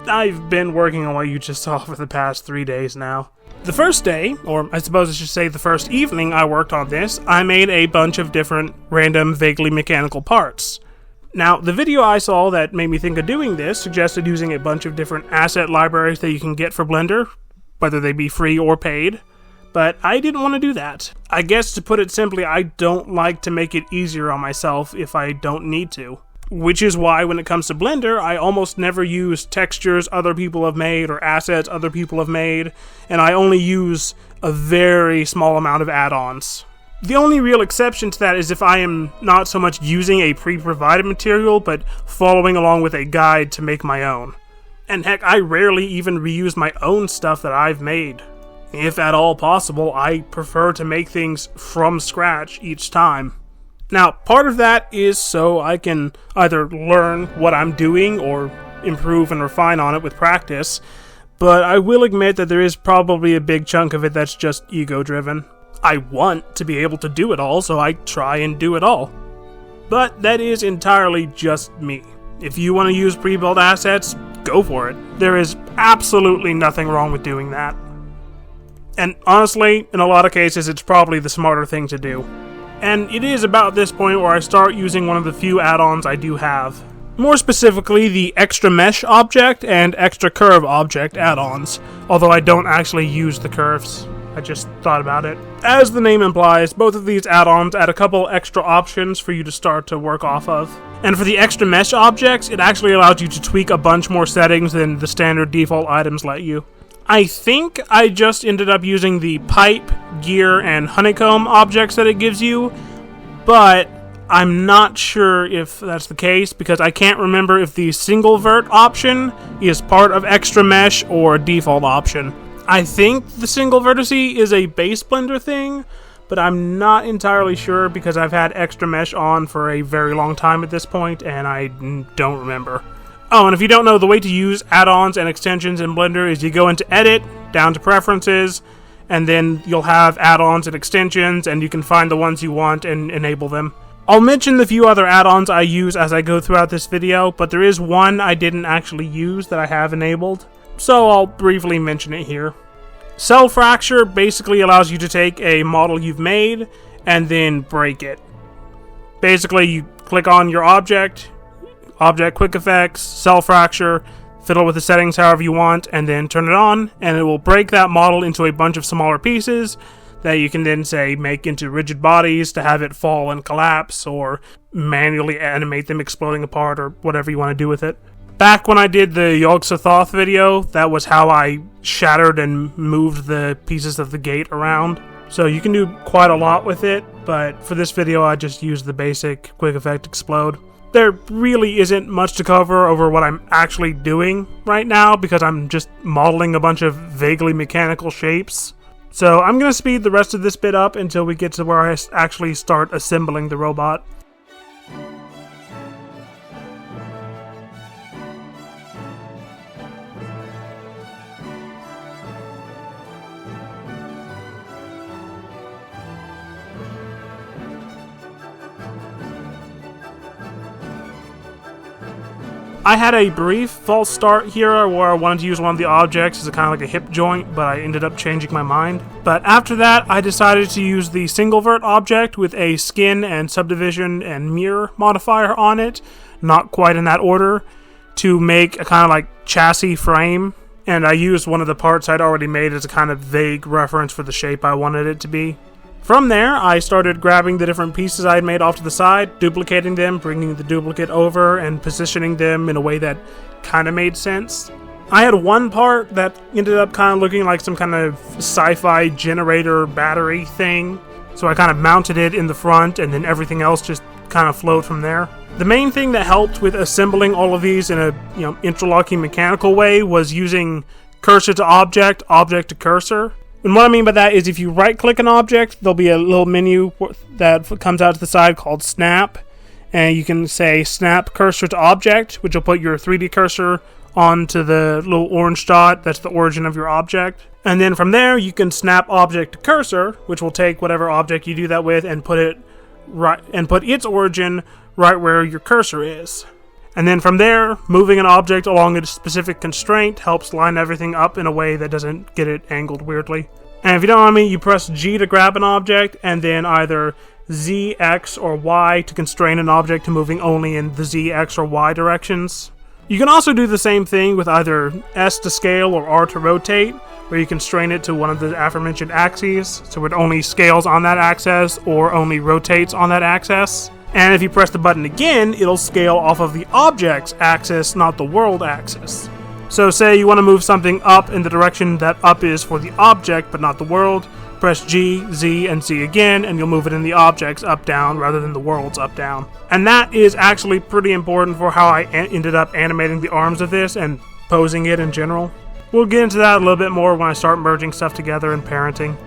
I've been working on what you just saw for the past 3 days now. The first day, or I suppose I should say the first evening I worked on this, I made a bunch of different random, vaguely mechanical parts. Now, the video I saw that made me think of doing this suggested using a bunch of different asset libraries that you can get for Blender, whether they be free or paid, but I didn't want to do that. I guess to put it simply, I don't like to make it easier on myself if I don't need to. Which is why when it comes to Blender, I almost never use textures other people have made or assets other people have made, and I only use a very small amount of add-ons. The only real exception to that is if I am not so much using a pre-provided material, but following along with a guide to make my own. And heck, I rarely even reuse my own stuff that I've made. If at all possible, I prefer to make things from scratch each time. Now, part of that is so I can either learn what I'm doing or improve and refine on it with practice, but I will admit that there is probably a big chunk of it that's just ego-driven. I want to be able to do it all, so I try and do it all. But that is entirely just me. If you want to use pre-built assets, go for it. There is absolutely nothing wrong with doing that. And honestly, in a lot of cases, it's probably the smarter thing to do. And it is about this point where I start using one of the few add-ons I do have. More specifically, the Extra Mesh Object and Extra Curve Object add-ons, although I don't actually use the curves. I just thought about it. As the name implies, both of these add-ons add a couple extra options for you to start to work off of. And for the Extra Mesh Objects, it actually allows you to tweak a bunch more settings than the standard default items let you. I think I just ended up using the pipe, gear, and honeycomb objects that it gives you, but I'm not sure if that's the case because I can't remember if the single vert option is part of Extra Mesh or a default option. I think the single vertice is a base Blender thing, but I'm not entirely sure because I've had Extra Mesh on for a very long time at this point, and I don't remember. Oh, and if you don't know, the way to use add-ons and extensions in Blender is you go into Edit, down to Preferences, and then you'll have add-ons and extensions, and you can find the ones you want and enable them. I'll mention the few other add-ons I use as I go throughout this video, but there is one I didn't actually use that I have enabled, so I'll briefly mention it here. Cell Fracture basically allows you to take a model you've made and then break it. Basically, you click on your object, Quick Effects, Cell Fracture, fiddle with the settings however you want, and then turn it on, and it will break that model into a bunch of smaller pieces that you can then, say, make into rigid bodies to have it fall and collapse, or manually animate them exploding apart, or whatever you want to do with it. Back when I did the Yog-Sothoth video, that was how I shattered and moved the pieces of the gate around. So you can do quite a lot with it, but for this video I just used the basic Quick Effect Explode. There really isn't much to cover over what I'm actually doing right now because I'm just modeling a bunch of vaguely mechanical shapes. So I'm going to speed the rest of this bit up until we get to where I actually start assembling the robot. I had a brief false start here where I wanted to use one of the objects as a kind of like a hip joint, but I ended up changing my mind. But after that, I decided to use the single vert object with a skin and subdivision and mirror modifier on it, not quite in that order, to make a kind of like chassis frame. And I used one of the parts I'd already made as a kind of vague reference for the shape I wanted it to be. From there, I started grabbing the different pieces I had made off to the side, duplicating them, bringing the duplicate over, and positioning them in a way that kind of made sense. I had one part that ended up kind of looking like some kind of sci-fi generator battery thing, so I kind of mounted it in the front, and then everything else just kind of flowed from there. The main thing that helped with assembling all of these in a interlocking mechanical way was using cursor to object, object to cursor. And what I mean by that is if you right-click an object, there'll be a little menu that comes out to the side called Snap. And you can say Snap Cursor to Object, which will put your 3D cursor onto the little orange dot that's the origin of your object. And then from there, you can snap object to cursor, which will take whatever object you do that with and put its origin right where your cursor is. And then from there, moving an object along a specific constraint helps line everything up in a way that doesn't get it angled weirdly. And if you don't know me, you press G to grab an object, and then either Z, X, or Y to constrain an object to moving only in the Z, X, or Y directions. You can also do the same thing with either S to scale or R to rotate, where you constrain it to one of the aforementioned axes, so it only scales on that axis or only rotates on that axis. And if you press the button again, it'll scale off of the object's axis, not the world axis. So say you want to move something up in the direction that up is for the object, but not the world, press G, Z, and Z again, and you'll move it in the object's up-down rather than the world's up-down. And that is actually pretty important for how I ended up animating the arms of this and posing it in general. We'll get into that a little bit more when I start merging stuff together and parenting.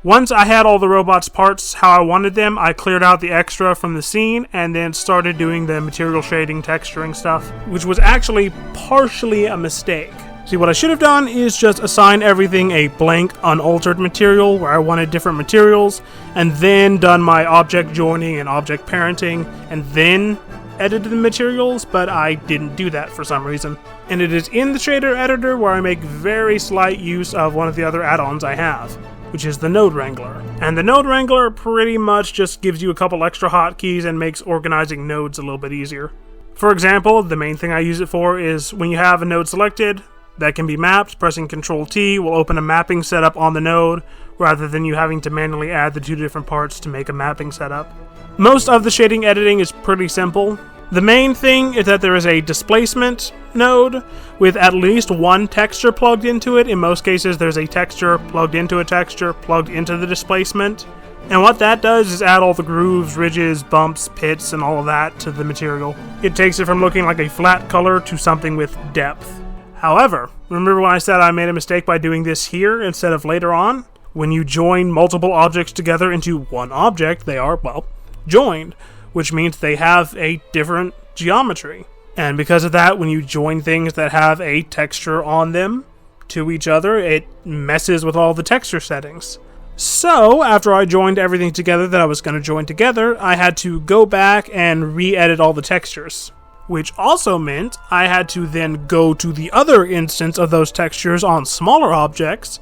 Once I had all the robot's parts how I wanted them, I cleared out the extra from the scene and then started doing the material shading, texturing stuff, which was actually partially a mistake. See, what I should have done is just assign everything a blank, unaltered material where I wanted different materials, and then done my object joining and object parenting, and then edited the materials, but I didn't do that for some reason. And it is in the shader editor where I make very slight use of one of the other add-ons I have, which is the Node Wrangler. And the Node Wrangler pretty much just gives you a couple extra hotkeys and makes organizing nodes a little bit easier. For example, the main thing I use it for is when you have a node selected that can be mapped, pressing Ctrl-T will open a mapping setup on the node, rather than you having to manually add the two different parts to make a mapping setup. Most of the shading editing is pretty simple. The main thing is that there is a displacement node with at least one texture plugged into it. In most cases, there's a texture plugged into a texture plugged into the displacement. And what that does is add all the grooves, ridges, bumps, pits, and all of that to the material. It takes it from looking like a flat color to something with depth. However, remember when I said I made a mistake by doing this here instead of later on? When you join multiple objects together into one object, they are, well, joined, which means they have a different geometry. And because of that, when you join things that have a texture on them to each other, it messes with all the texture settings. So, after I joined everything together that I was going to join together, I had to go back and re-edit all the textures. Which also meant I had to then go to the other instance of those textures on smaller objects,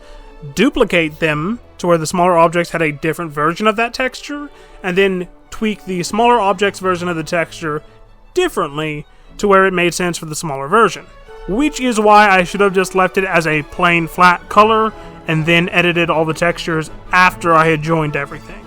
duplicate them to where the smaller objects had a different version of that texture, and then tweak the smaller object's version of the texture differently to where it made sense for the smaller version. Which is why I should have just left it as a plain flat color and then edited all the textures after I had joined everything.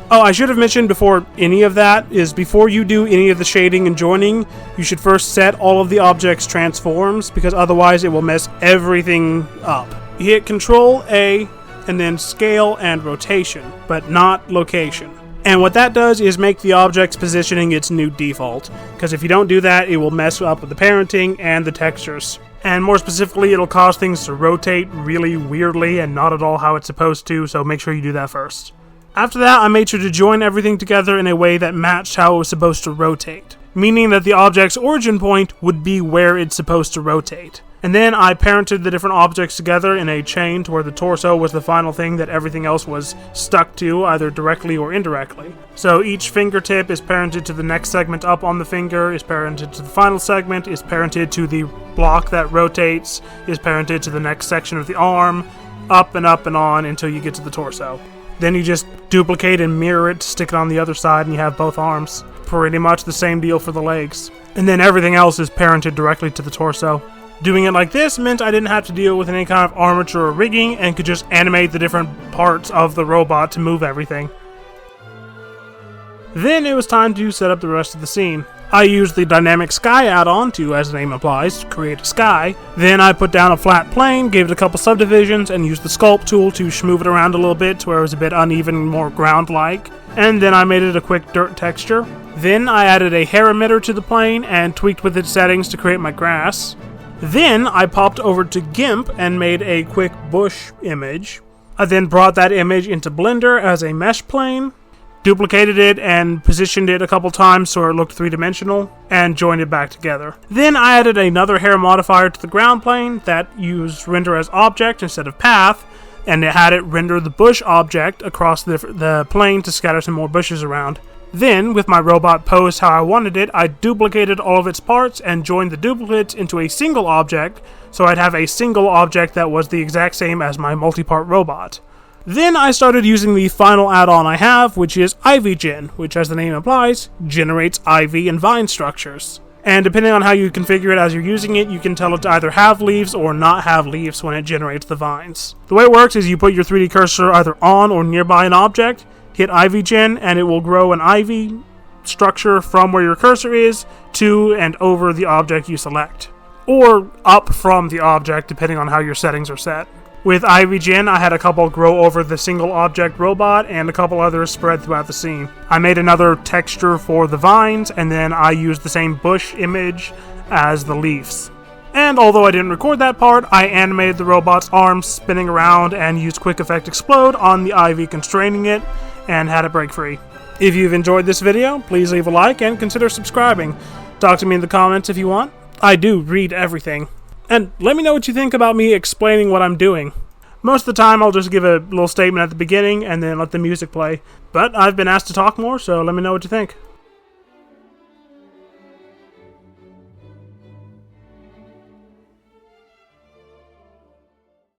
Oh, I should have mentioned before any of that is before you do any of the shading and joining, you should first set all of the objects' transforms, because otherwise it will mess everything up. You hit Control-A and then scale and rotation, but not location. And what that does is make the object's positioning its new default, because if you don't do that, it will mess up with the parenting and the textures. And more specifically, it'll cause things to rotate really weirdly and not at all how it's supposed to, so make sure you do that first. After that, I made sure to join everything together in a way that matched how it was supposed to rotate, meaning that the object's origin point would be where it's supposed to rotate. And then I parented the different objects together in a chain to where the torso was the final thing that everything else was stuck to, either directly or indirectly. So each fingertip is parented to the next segment up on the finger, is parented to the final segment, is parented to the block that rotates, is parented to the next section of the arm, up and on until you get to the torso. Then you just duplicate and mirror it, stick it on the other side, and you have both arms. Pretty much the same deal for the legs. And then everything else is parented directly to the torso. Doing it like this meant I didn't have to deal with any kind of armature or rigging and could just animate the different parts of the robot to move everything. Then it was time to set up the rest of the scene. I used the Dynamic Sky add-on to, as the name implies, create a sky. Then I put down a flat plane, gave it a couple subdivisions, and used the Sculpt tool to smooth it around a little bit to where it was a bit uneven, more ground-like. And then I made it a quick dirt texture. Then I added a hair emitter to the plane and tweaked with its settings to create my grass. Then I popped over to GIMP and made a quick bush image. I then brought that image into Blender as a mesh plane, duplicated it and positioned it a couple times so it looked three-dimensional, and joined it back together. Then I added another hair modifier to the ground plane that used render as object instead of path, and it had it render the bush object across the plane to scatter some more bushes around. Then, with my robot posed how I wanted it, I duplicated all of its parts and joined the duplicates into a single object, so I'd have a single object that was the exact same as my multi-part robot. Then I started using the final add-on I have, which is IvyGen, which, as the name implies, generates ivy and vine structures. And depending on how you configure it as you're using it, you can tell it to either have leaves or not have leaves when it generates the vines. The way it works is you put your 3D cursor either on or nearby an object, hit IvyGen, and it will grow an ivy structure from where your cursor is to and over the object you select, or up from the object depending on how your settings are set. With IvyGen, I had a couple grow over the single object robot and a couple others spread throughout the scene. I made another texture for the vines, and then I used the same bush image as the leaves. And although I didn't record that part, I animated the robot's arms spinning around and used Quick Effect Explode on the ivy constraining it, and had it break free. If you've enjoyed this video, please leave a like and consider subscribing. Talk to me in the comments if you want. I do read everything. And let me know what you think about me explaining what I'm doing. Most of the time I'll just give a little statement at the beginning and then let the music play. But I've been asked to talk more, so let me know what you think.